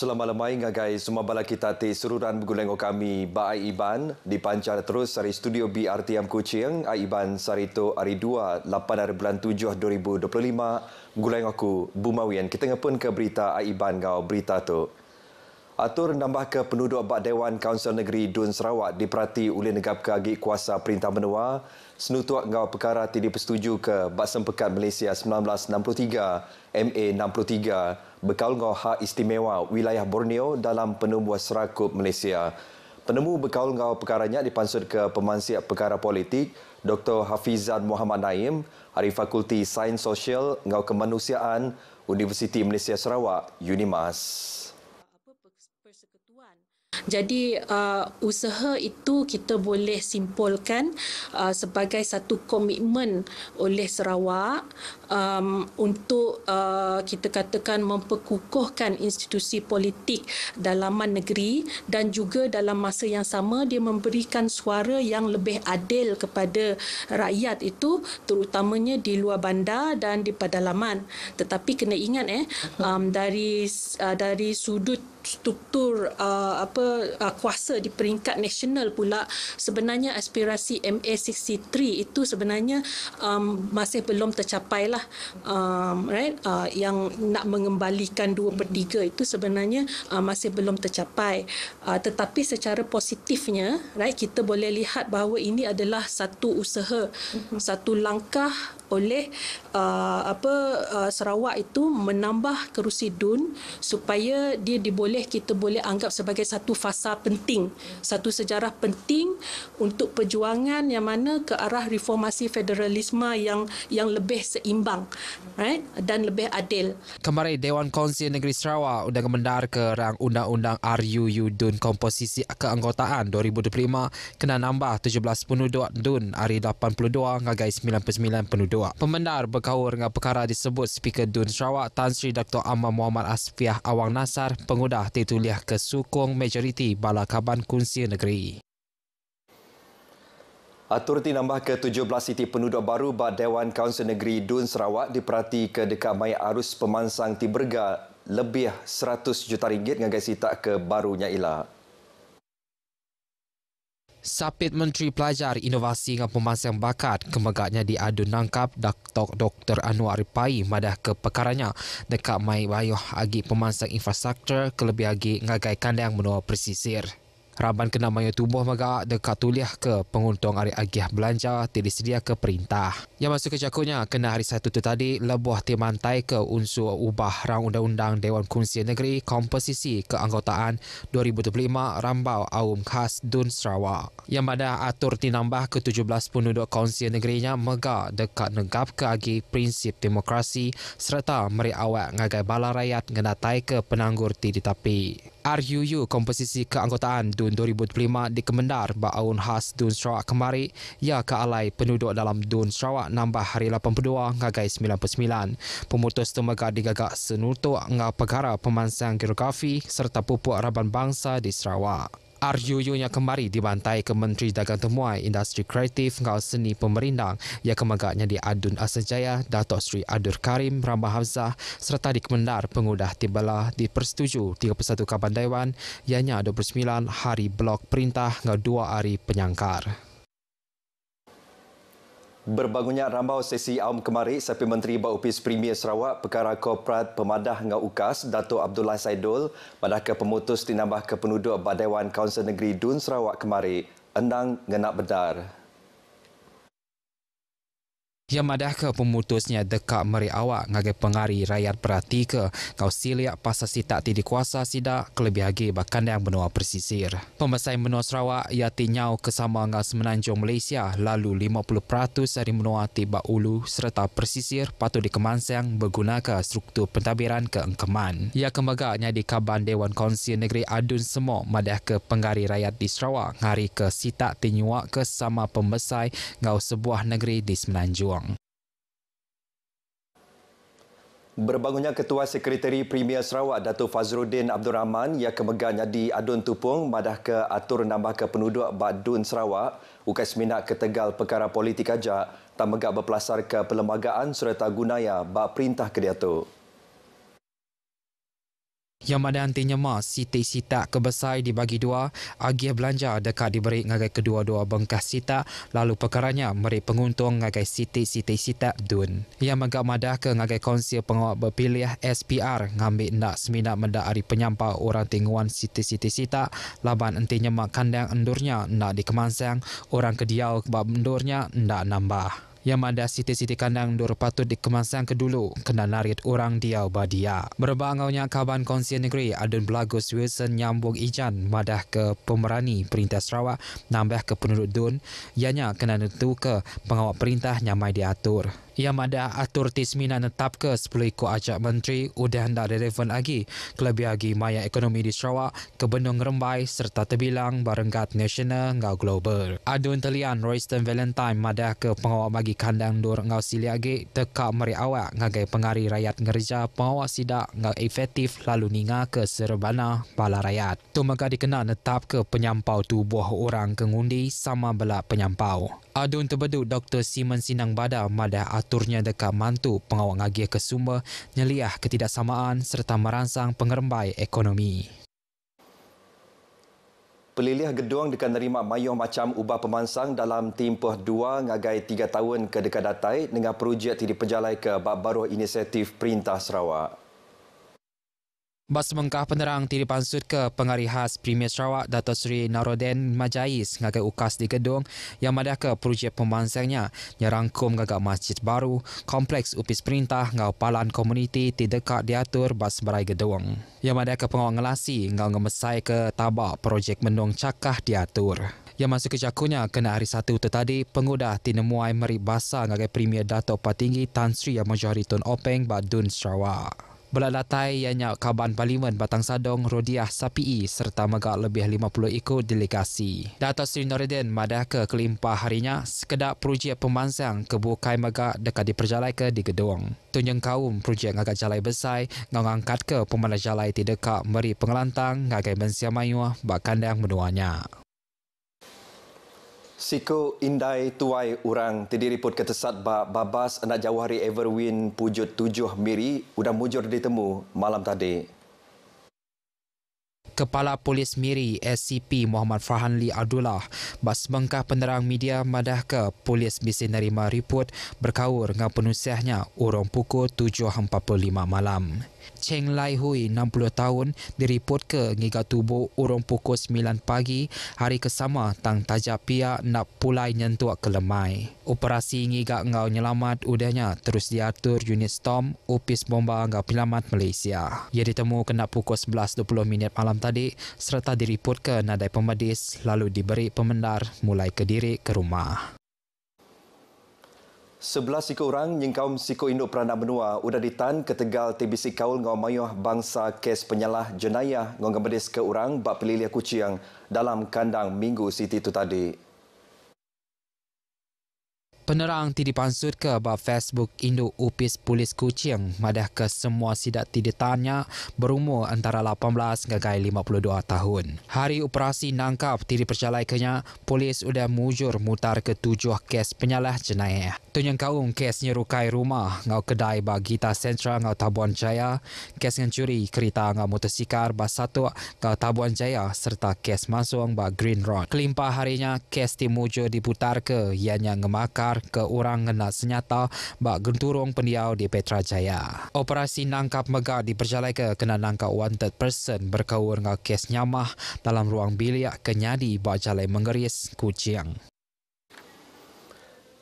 Selamat lemai ngagai semua bala kita ti sururan bergulengo kami ba Iban dipancar terus dari studio BRTM Kuching Iban sarito hari 2 8 hari bulan 7 2025 bergulengo aku Bumawian kita ngepun ke berita Iban ngau berita tu. Atur nambah ke penduduk bak Dewan Kaunsil Negeri Dun Sarawak diperhati oleh negap ke agi kuasa Perintah Menua senutuak ngau perkara tidak bersetuju ke Bak Sempekat Malaysia 1963 MA 63 berkaul ngau hak istimewa wilayah Borneo dalam penubuh serakup Malaysia. Penemu berkaul ngau perkaranya dipansut ke Pemansiak Perkara Politik Dr. Hafizan Muhammad Naim dari Fakulti Sains Sosial ngau Kemanusiaan Universiti Malaysia Sarawak UNIMAS. Jadi usaha itu kita boleh simpulkan sebagai satu komitmen oleh Sarawak untuk kita katakan memperkukuhkan institusi politik dalaman negeri dan juga dalam masa yang sama dia memberikan suara yang lebih adil kepada rakyat itu terutamanya di luar bandar dan di pedalaman. Tetapi kena ingat dari sudut struktur kuasa di peringkat nasional pula sebenarnya aspirasi MA63 itu sebenarnya masih belum tercapai lah, yang nak mengembalikan 2/3 itu sebenarnya masih belum tercapai, tetapi secara positifnya kita boleh lihat bahawa ini adalah satu usaha, satu langkah oleh Sarawak itu menambah kerusi DUN supaya dia kita boleh anggap sebagai satu fasa penting, satu sejarah penting untuk perjuangan yang mana ke arah reformasi federalisme yang lebih seimbang, dan lebih adil. Kemarin Dewan Kaunsil Negeri Sarawak undang mendar ke rang Undang-Undang RUU DUN Komposisi Keanggotaan 2025 kena nambah 17 penduduk DUN hari 82 ngagai 99 penduduk. Pemendar berkaur dengan perkara disebut Speaker DUN Sarawak Tan Sri Dr. Ahmad Muhammad Asfiah Awang Nasar pengudah tituliah ke sukong majoriti bala Kaban Kunsil Negeri. Atur tinambah ke 17 siti penduduk baru bak Dewan Kaunsil Negeri Dun Sarawak diperhati ke dekat mai arus pemansang Tiberga lebih 100 juta ringgit ngagai sitak ke barunya ila. Sapit Menteri Pelajar Inovasi dan Pemansang Bakat kemegaknya di Adun Nangkap Dr. Anwar Ripai madah ke perkaranya dekat mai bayuh agi pemansang infrastruktur kelebih agi ngagai kandang menua persisir. Raban kena mayu tubuh megak dekat tuliah ke penguntung hari agiah belanja tidak disedia ke perintah. Yang masuk ke jakutnya kena hari satu tu tadi lebuh timantai ke unsur ubah rang undang-undang Dewan Kunsil Negeri Komposisi Keanggotaan 2025 Rambau Aum Khas Dun Sarawak. Yang mana atur tinambah ke 17 penduduk Kaunsil Negerinya megak dekat negap ke agi prinsip demokrasi serta meri awak ngagai bala rakyat ngenatai ke penanggur ti ditapi. RUU Komposisi Keanggotaan DUN 2025 dikemendar ba'aun khas DUN Sarawak kemari ia ke alai penduduk dalam DUN Sarawak nambah hari 82 ngagai 99. Pemutus tu megak digagak senutuk ngah perkara pemansang geografi serta pupuk Raban Bangsa di Sarawak. RUU-nya kemari dibantai ke Menteri Dagang Temuai, Industri Kreatif ngau Seni Pemerindang yang kemegaknya di Adun Asajaya, Datuk Seri Adur Karim Rambah Hafzah serta dikemendar pengudah tibala dipersetuju 31 Kaban Dewan ianya 29 hari blok perintah ngau 2 hari penyangkar. Berbangunnya rambau sesi awam kemari sapi Menteri Baupis Premier Sarawak perkara korporat pemadah ngau UKAS Datuk Abdullah Saidul madah ke pemutus tinambah ke penduduk bak Dewan Kaunsil Negeri Dun Sarawak kemari endang ngenak bedar. Yang madah ke pemutusnya dekat meri awak ngagai pengari rakyat berhati ke kau siliak pasal sitak ti dikuasa sidak kelebih lagi bahkan yang benua persisir. Pemesai menua Sarawak ia tinyau kesama ngau semenanjung Malaysia lalu 50% dari menua tiba ulu serta persisir patut dikemansang berguna ke struktur pentadbiran keengkeman. Ia kemegaknya di Kaban Dewan Kaunsil Negeri Adun Semok madah ke penggari rakyat di Sarawak ngari ke sitak tinyuak ke sama pemesai ngau sebuah negeri di semenanjung. Berbangunnya Ketua Sekretari Premier Sarawak Datuk Fazruddin Abdul Rahman yang kemegaknya di Adun Tupung madah ke atur nambah ke penduduk bak Dun Sarawak ukas minat ke tegal perkara politik ajak tak megak berpelasar ke perlembagaan serta gunaya bak perintah ke dia tu. Yang mana antinya sita kebesar dibagi dua, agih belanja dekat diberi ngagai kedua-dua bengkas sita, lalu perkaranya meri penguntung ngagai sita dun. Yang megak madah ke ngagai konsil pengawal berpilih SPR ngambil nak seminat mendak hari penyampau orang tingguan sita, laban antinya kandang endurnya nak dikemansang, orang kediau kebab endurnya nak nambah. Yang ada siti-siti kandang dur patut dikemansang ke dulu kena narit orang diau badia. Berbangaunya Kaban Konsil Negeri Adun Blagus Wilson nyambung ijan madah ke pemerani Perintah Sarawak nambah ke penduduk dun, ianya kena nentu ke pengawal perintah nyamai diatur. Yang ada atur tismina netap ke 10 ikut ajak menteri udah hendak relevan lagi kelebih lagi maya ekonomi di Sarawak ke Bendung Rembai serta terbilang barengkat nasional ngau global. Adun telian Royston Valentine madah ke pengawal bagi kandang dur ngau siliagi teka meri awak ngagai pengari rakyat ngerja pengawal sidak ngau efektif lalu ninga ke serebana bala rakyat. Tu maka dikenal netap ke penyampau tubuh orang ke ngundi sama bela penyampau. Adun terbedu Dr. Simon Sinang Bada madah aturnya dekat mantu pengawal ngagih ke sumber nyeliah ketidaksamaan serta merangsang pengerembai ekonomi. Pelilih gedung dekat nerima mayuh macam ubah pemansang dalam tempoh 2 ngagai 3 tahun ke dekat datai dengan projek diperjalai ke bab baru inisiatif Perintah Sarawak. Bas mengkah penerang tiri pansut ke pengarih khas Premier Sarawak Dato' Seri Naroden Majais ngagai ukas di gedung yang madah ke projek pemansangnya nyerangkum ngagak masjid baru, kompleks upis perintah ngau palan komuniti di dekat diatur bas berai gedung. Yang madah ke pengawal ngelasi ngau ngemesai ke tabak projek mendung cakah diatur. Yang masuk ke jakunya kena hari Sabtu tadi pengudah tinemuai meri basa ngagai Premier Dato' Patinggi Tan Sri Amojari Tun Openg Badun Sarawak. Beladatai ianya Kaban Parlimen Batang Sadong Rodiah Sapii serta megak lebih 50 ikut delegasi. Dato' Seri Noordin madah ke kelimpah harinya sekedar projek pemansang kebukai megak dekat diperjalai ke di gedung. Tunjang kaum projek ngagak jalai besar ngangkat ke pemanah jalai di dekat meri pengelantang ngagai bensia mayuah bak kandang menuanya. Siko Indai Tuai Urang diripot ketesat babas anak Jawahari Everwin Pujut 7 Miri udah mujur ditemu malam tadi. Kepala Polis Miri SCP Muhammad Farhanli Abdullah bas bengkah penerang media madah ke polis bisa nerima report berkaur dengan penusiahnya urang pukul 7.45 malam. Cheng Lai Hui 60 tahun diripot ke ngiga tubuh urang pukul 9 pagi hari kesama tang tajak pihak nak pulai nyentuak ke lemai. Operasi ngiga ngau nyelamat udahnya terus diatur unit Storm Upis Bomba ngau Penyelamat Malaysia. Ia ditemu kena pukul 11.20 malam tadi serta diripot ke nadai pemedis lalu diberi pemendar mulai ke diri ke rumah. 11 siko orang nyengkaum siko induk peranak benua udah ditan ke Tegal TBC Kaul ngau mayuh bangsa kes penyalah jenayah ngau ngebedis ke orang bak peliliah kucing dalam kandang Minggu Siti itu tadi. Penerang ti dipansut ke bab Facebook Induk Upis Polis Kuching madah ke semua sidak ti ditanya berumur antara 18 hingga 52 tahun. Hari operasi nangkap ti dipercalai kenya, polis udah mujur mutar ke 7 kes penyalah jenayah. Tunyang kaum kes nyerukai rumah ngau kedai Bagita Sentra ngau Tabuan Jaya, kes ngencuri kereta ngau motosikar bas 1 ngau Tabuan Jaya serta kes masung ba Green Road. Kelimpah harinya kes ti mujur diputar ke ianya ngemakar ke orang kena senyata bak genturung pendiau di Petra Jaya. Operasi nangkap megak diperjalai ke kena nangkap wanted person berkaur ngau kes nyamah dalam ruang bilik kenyadi bak jalai menggeris kucing.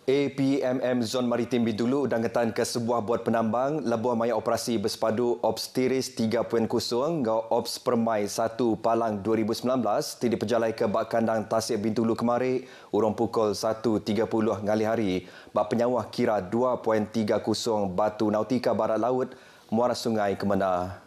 APMM Zon Maritim Bidulu dan ngetan ke sebuah buat penambang lebuh maya operasi bersepadu Ops Tiris 3.0 ngau Ops Permai 1 Palang 2019 ti diperjalai ke bak kandang Tasik Bintulu kemari urang pukul 1.30 ngali hari bak penyawah kira 2.30 Batu Nautika Barat Laut Muara Sungai Kemenah.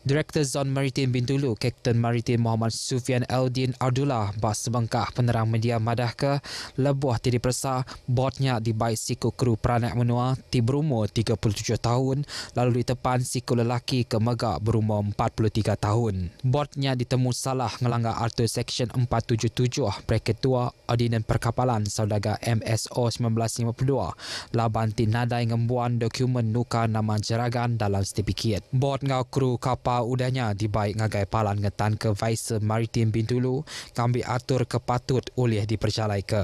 Direktur Zon Maritim Bintulu, Kapten Maritim Muhammad Sufian Eldin Abdullah bas sebengkah penerang media madah ke lebuh ti dipersa botnya dibaik siku kru peranak menua ti berumur 37 tahun lalu ditepan siku lelaki ke megak berumur 43 tahun. Botnya ditemu salah ngelanggar artus Seksyen 477 bracket 2 Ordinan Perkapalan Saudagar MSO 1952 laban ti nadai ngembuan dokumen nuka nama jeragan dalam sertifikat. Bot ngau kru kapal udahnya dibaik ngagai palan ngetan ke Vice Maritim Bintulu ngambil atur kepatut oleh dipercalai ke.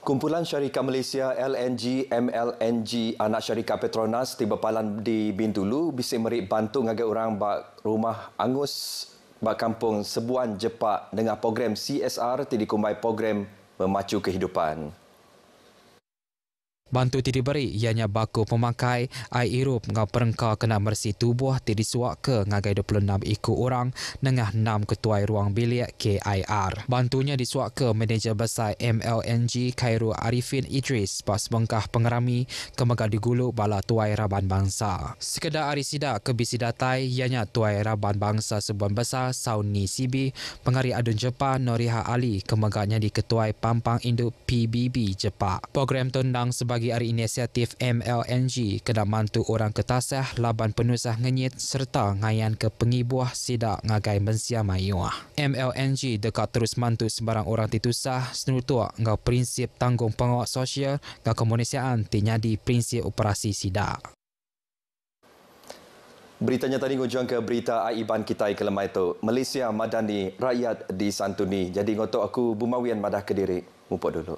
Kumpulan Syarikat Malaysia LNG MLNG anak syarikat Petronas tiba palan di Bintulu bisik merik bantu ngagai orang bak rumah angus bak kampung Sebuan Jepak dengan program CSR ti dikumbai program memacu kehidupan. Bantu ti diberi ianya baku pemakai air irup ngau perengka kena mersi tubuh ti disuak ke ngagai 26 ikut orang dengan 6 ketuai ruang bilik KIR. Bantunya disuak ke manager besar MLNG Khairul Arifin Idris pas bengkah pengerami kemegah diguluk bala tuai Raban Bangsa. Sekedar hari sidak ke bisi datai ianya tuai Raban Bangsa Sebuan Besar Sauni Sibi pengari adun Jepak Noriha Ali kemegahnya di ketuai Pampang Induk PBB Jepak. Program tundang sebagai hari inisiatif MLNG kena mantu orang ketasah laban penusah ngenyit serta ngayan ke pengibuah sidak ngagai mensia mayuah. MLNG dekat terus mantu sembarang orang titusah senutua ngau prinsip tanggung pengawak sosial ngau kemanusiaan tinyadi prinsip operasi sidak. Beritanya tadi ngujung ke berita Aiban kita ke lemah itu. Malaysia Madani rakyat disantuni. Jadi ngotok aku Bumawian madah ke diri. Mupok dulu.